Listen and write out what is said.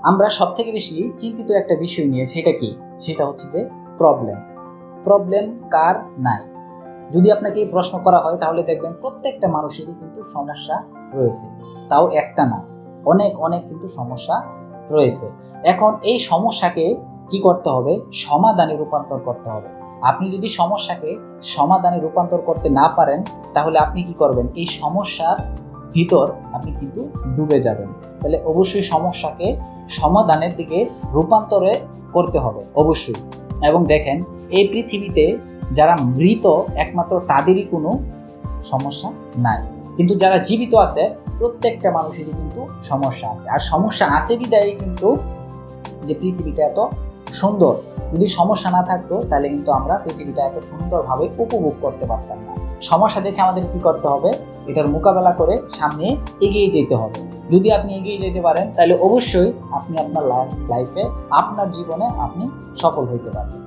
আমরা সবথেকে বেশি চিন্তিত একটা বিষয় নিয়ে, সেটা কি? সেটা হচ্ছে যে প্রবলেম কার নাই? যদি আপনাকে এই প্রশ্ন করা হয় তাহলে দেখবেন প্রত্যেকটা মানুষেরই কিন্তু সমস্যা রয়েছে। তাও একটা না, অনেক অনেক কিন্তু সমস্যা রয়েছে। এখন এই সমস্যাকে কি করতে হবে? সমাধানে রূপান্তর করতে হবে। আপনি যদি সমস্যাকে সমাধানে রূপান্তর করতে না পারেন তাহলে আপনি কি করবেন? এই সমস্যার ভিতর আপনি কিন্তু ডুবে যাবেন। তাহলে অবশ্যই সমস্যাকে সমাধানের দিকে রূপান্তরে করতে হবে অবশ্যই। এবং দেখেন, এই পৃথিবীতে যারা মৃত একমাত্র তাদেরই কোনো সমস্যা নাই, কিন্তু যারা জীবিত আছে প্রত্যেকটা মানুষেরই কিন্তু সমস্যা আছে। আর সমস্যা আছে বিদায় কিন্তু যে পৃথিবীটা এত সুন্দর। যদি সমস্যা না থাকতো তাহলে কিন্তু আমরা পৃথিবীটা এত সুন্দরভাবে উপভোগ করতে পারতাম না। সমস্যা দেখে আমাদের কি করতে হবে? এটার মোকাবেলা করে সামনে এগিয়ে যেতে হবে। যদি আপনি এগিয়ে যেতে পারেন তাহলে অবশ্যই আপনি আপনার লাইফে, আপনার জীবনে আপনি সফল হইতে পারবেন।